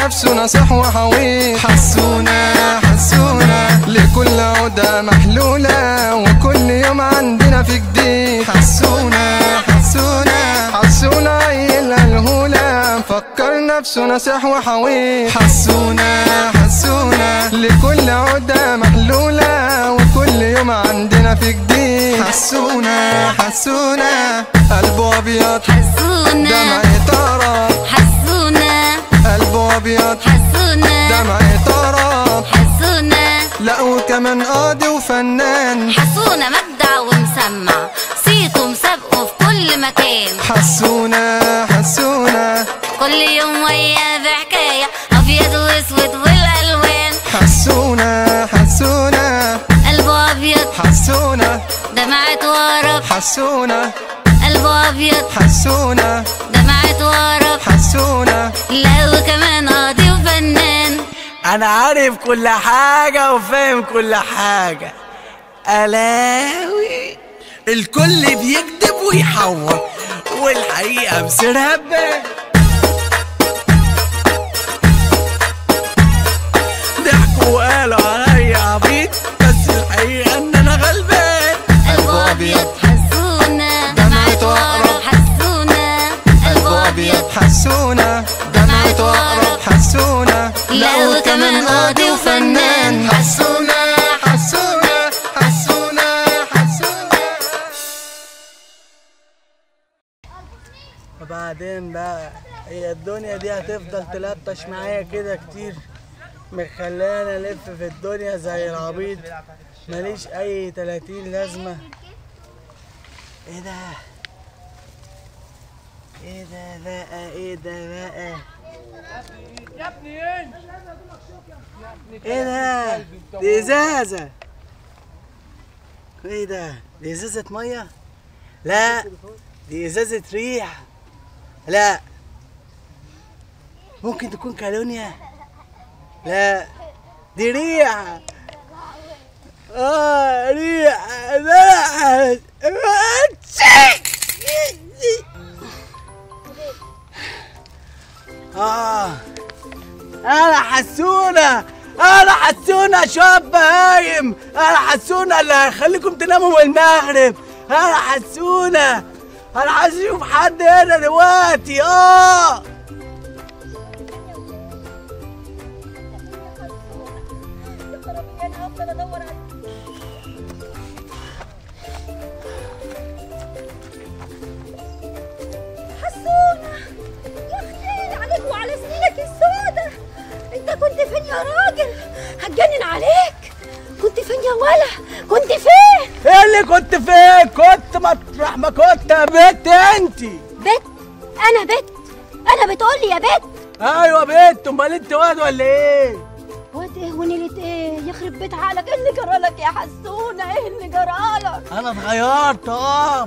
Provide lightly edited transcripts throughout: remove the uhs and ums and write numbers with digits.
نفسه نصيح وحويط. حسونا حسونا لكل عقدة محلولة، وكل يوم عندنا في جديد. حسونا حسونا حسونا عيل الهولة، مفكر نفسه نصيح وحويط. حسونا حسونا لكل عقدة محلولة، وكل يوم عندنا في جديد. حسونا حسونا قلبه ابيض، حسونا دمعي طرب. حسونا قلبه ابيض، حسونا دمعي طرب. حسونا لا وكمان قاضي وفنان. حسونا مبدع ومسمع، صيته مسابقه في كل مكان. حسونا حسونا كل يوم وياه بحكايه، ابيض واسود والالوان. حسونا حسونا قلبه ابيض، حسونا دمعته ورق. حسونا قلبه ابيض، حسونا دمعته ورق. حسونا لا وكمان قاضي وفنان. انا عارف كل حاجة وفاهم كل حاجة. الاوي الكل بيكذب ويحور، والحقيقة بسرها تبان. ضحكوا وقالوا عليا عبيط، بس الحقيقة ان انا غلبان. قلبه ابيض، حسونا دمعته أقرب. حسونا قلبه ابيض، حسونا دمعته أقرب. حسونا لا وكمان قاضي وفنان. حسونا حسونا حسونا حسونا. وبعدين بقى هي الدنيا دي هتفضل تلطش معايا كده كتير، مخلاني الف في الدنيا زي العبيط ماليش اي 30 لازمه. ايه ده؟ ايه ده بقى؟ ايه ده بقى؟ ايه ده؟ دي ازازه. ايه ده؟ دي ازازه ميه؟ لا دي ازازه ريح. لا ممكن تكون كالونيا. لا دي ريحة. ريحة. لا انا حسونة، انا حسونة شاب هايم، انا حسونة اللي هيخليكم تناموا من المغرب. انا حسونة، انا عايز اشوف حد هنا دلوقتي. حسونة يا خليل عليك وعلى سنينك السودة، انت كنت فين يا راجل؟ هتجنن عليك. كنت فين يا ولا؟ كنت فين؟ ايه اللي كنت فين؟ كنت مطرح ما كنت يا بت. انتي بت؟ انا بت؟ انا بتقولي يا بت؟ ايوه بت. امال انت واد ولا ايه؟ واد ايه ونيلة ايه؟ يخرب بيت عقلك. ايه اللي جرالك يا حسونة؟ ايه اللي جرالك؟ انا اتغيرت.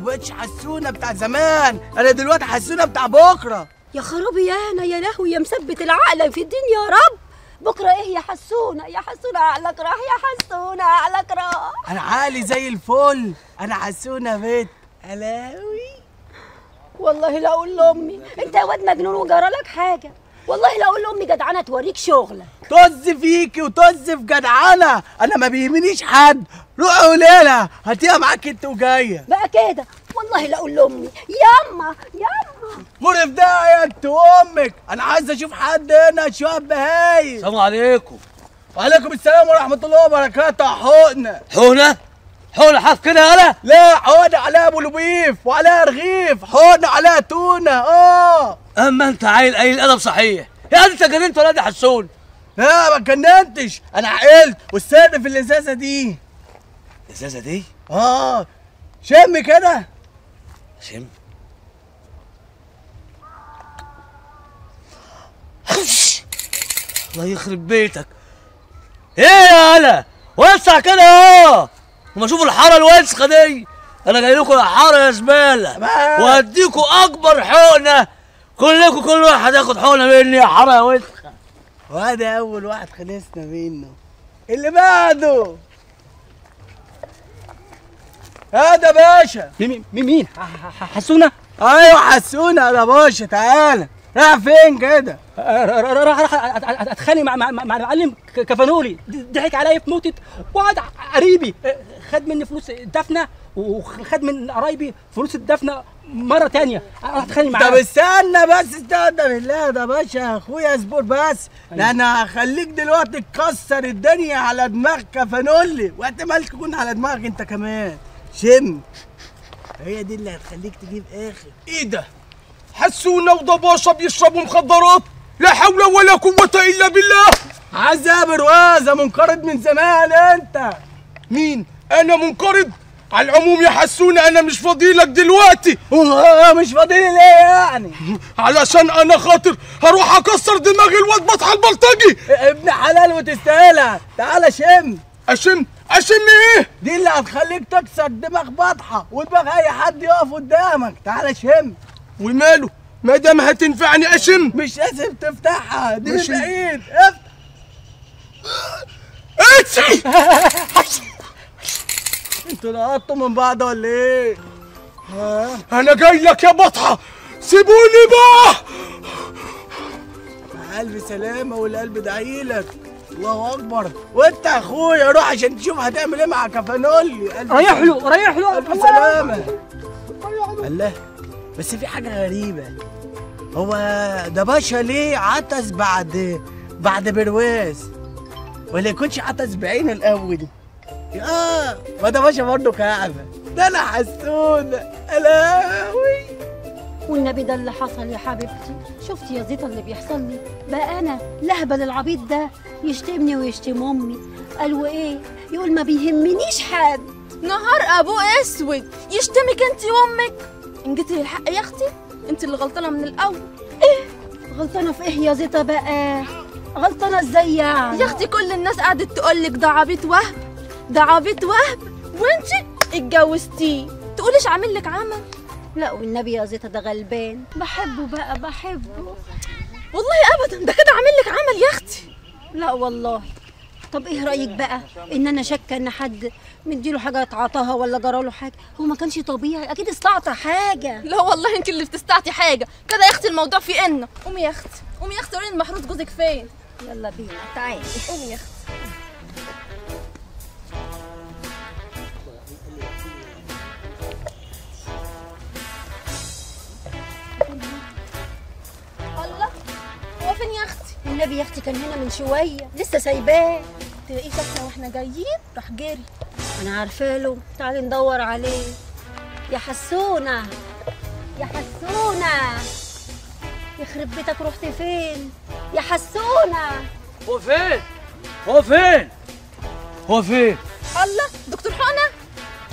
مبقتش حسونة بتاع زمان، انا دلوقتي حسونة بتاع بكره. يا خرابي يا انا يا لهوي يا مثبت العقل في الدين يا رب. بكره ايه يا حسونة؟ يا حسونة عقلك راح، يا حسونة عقلك راح. انا عقلي زي الفل، انا حسونة بت. الاوي والله لا اقول لامي انت يا واد مجنون وجرالك حاجه. والله لا اقول لامي جدعانه توريك شغلك. طز فيكي وطز في جدعانة، انا ما بيهمنيش حد. روحي قولي لها هاتيها معاك انت وجايه بقى كده. والله لا اقول لامي. ياما ياما غرف ده يا انت وامك. انا عايز اشوف حد هنا شاب هايل. السلام عليكم. وعليكم السلام ورحمة الله وبركاته. حقنة حقنة؟ حقنة حاف كده يالا؟ لا حقنة عليها ابو لبيف وعليها رغيف، حقنة عليها تونة. اما انت عيل قليل ادب صحيح. يا انت جننت ولا دي حسون؟ لا ما اتجننتش، انا عقلت. والسر في الازازة دي. الازازة دي؟ شم كده. شم. الله يخرب بيتك. ايه يا هلا؟ وسع كده وما اشوفوا الحاره الوسخه دي. انا جاي لكم يا حاره يا زباله، وهديكوا اكبر حقنه. كلكم كل واحد ياخد حقنه مني يا حاره يا وسخه. وهذا اول واحد خلصنا منه. اللي بعده هذا باشا. مين؟ حسونة؟ ايوه حسونة يا باشا. تعالى. رايح فين كده؟ راح اتخانق مع المعلم كفانولي، ضحك عليا في موتة وقعد قريبي، خد مني فلوس الدفنه وخد من قرايبي فلوس الدفنه مره تانية، راح اتخانق معاه. طب استنى بس، استنى بالله ده باشا يا اخويا، اصبر بس، ده انا هخليك دلوقتي تكسر الدنيا على دماغ كفانولي، واحتمال تكون على دماغك انت كمان. شم، هي دي اللي هتخليك تجيب اخر. ايه ده؟ حسونا وضباشة بيشربوا مخدرات؟ لا حول ولا قوة الا بالله. عزة بروازة منقرض من زمان انت. مين؟ انا منقرض؟ على العموم يا حسونة انا مش فاضيلك دلوقتي. مش فاضيلي ليه يعني؟ علشان انا خاطر هروح اكسر دماغ الواد بطح البلطجي. ابن حلال وتستاهلها، تعالى شم. اشم ايه؟ دي اللي هتخليك تكسر دماغ بطحة ودماغ اي حد يقف قدامك، تعالى شم. وماله؟ ما دام هتنفعني اشم. مش لازم تفتحها، دي من ماشي. بعيد. اتسي. انتوا لقطتوا من بعض ولا ايه؟ انا جاي لك يا بطحة، سيبوني بقى. مع الف سلامة والقلب دعيلك. الله اكبر. وانت يا اخويا روح عشان تشوف هتعمل ايه مع كفانولي. ريح له الف سلامة. الله، بس في حاجة غريبة، هو ده باشا ليه عطس بعد برواز؟ ولا يكونش عطس بعينه الاول؟ ما ده باشا برضه كعبة، ده انا حسونة. الاوي والنبي ده اللي حصل يا حبيبتي. شفتي يا زيطة اللي بيحصل لي بقى؟ انا لهبل العبيط ده يشتمني ويشتم امي، قال وايه؟ يقول ما بيهمنيش حد. نهار ابوه اسود، يشتمك انت وامك. ان جيتي للحق يا اختي انت اللي غلطانه من الاول. ايه غلطانه في ايه يا زيطة بقى؟ غلطانه ازاي يعني؟ يا اختي كل الناس قعدت تقولك ده عبيط وهب، ده عبيط وهب، وانت اتجوزتيه تقوليش عامل لك عمل. لا والنبي يا زيطة ده غلبان، بحبه بقى بحبه. والله ابدا، ده كده عامل لك عمل يا اختي. لا والله. طب ايه رايك بقى ان انا شاكه ان حد مديله حاجه اتعاطاها ولا جراله حاجه؟ هو ما كانش طبيعي، اكيد استعطى حاجه. لا والله انت اللي بتستعطي حاجه كده يا اختي، الموضوع في إنه. قومي يا اختي، قومي يا اختي، قولي المحروس جوزك فين. يلا بينا تعالي. قومي يا اختي. الله، هو فين يا اختي؟ النبي يا اختي كان هنا من شويه، لسه سايباه. تلاقيه شافنا واحنا جايين راح جري. انا عارفه له، تعالي ندور عليه. يا حسونه يا حسونه، يخرب بيتك رحت فين يا حسونه؟ هو فين؟ هو فين؟ هو فين؟ الله، دكتور حقنه؟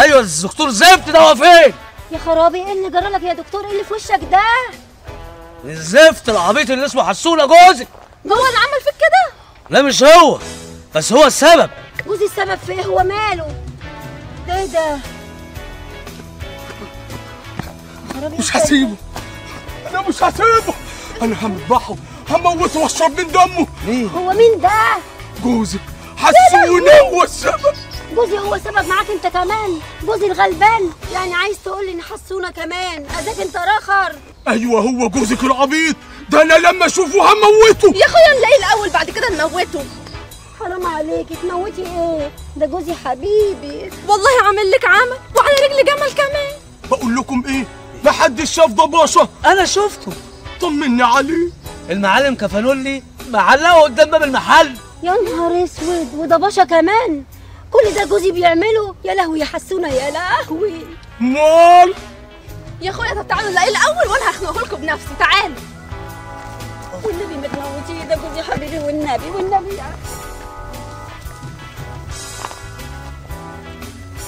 ايوه الدكتور زفت ده، هو فين؟ يا خرابي، ايه اللي جرالك يا دكتور؟ ايه اللي في وشك ده؟ الزفت العبيط اللي اسمه حسونه جوزك. هو اللي عمل فيك كده؟ لا مش هو، بس هو السبب. جوزي السبب في ايه؟ هو ماله؟ ايه ده؟ مش هسيبه، انا مش هسيبه، انا همذبحه، هموته واشرب من دمه. ليه؟ هو مين ده؟ جوزك حسونه هو السبب. جوزي هو السبب معاك انت كمان؟ جوزي الغلبان؟ يعني عايز تقول لي ان حسونه كمان اذاك انت رخر؟ ايوه هو جوزك العبيط ده، انا لما اشوفه هموته. يا اخويا نلاقيه الاول بعد كده نموته. حرام عليكي، تموتي ايه؟ ده جوزي حبيبي. والله عامل لك عمل وعلى رجل جمل كمان. بقول لكم ايه، محدش شاف ضباشه. انا شفته، طمني عليه. المعلم كفانولي معلقه قدام باب المحل. يا نهار اسود، وده باشا كمان؟ كل ده جوزي بيعمله؟ يا لهوي يا حسونه، يا لهوي. مال يا اخويا طب تعالوا نلاقيه الاول وانا هخنقه لكم بنفسي. تعالوا والنبي ما تموتيه، ده جوزي حبيبي والنبي والنبي.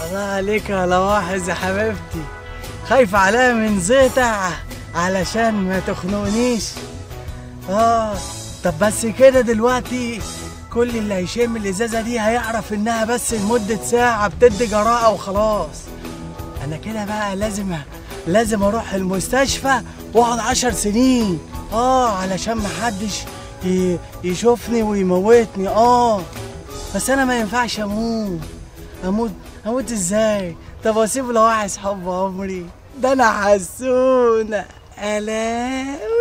الله عليك يا لواحظ يا حبيبتي، خايفة عليا من زيتع علشان ما تخنقنيش. طب بس كده دلوقتي كل اللي هيشم الازازة دي هيعرف انها بس لمدة ساعة بتدي جراءة وخلاص. انا كده بقى لازم اروح المستشفى واقعد 10 سنين علشان محدش يشوفني ويموتني. بس انا ما ينفعش اموت ازاي؟ طب اسيب لواحد حب عمري، ده انا حسونه. الاوي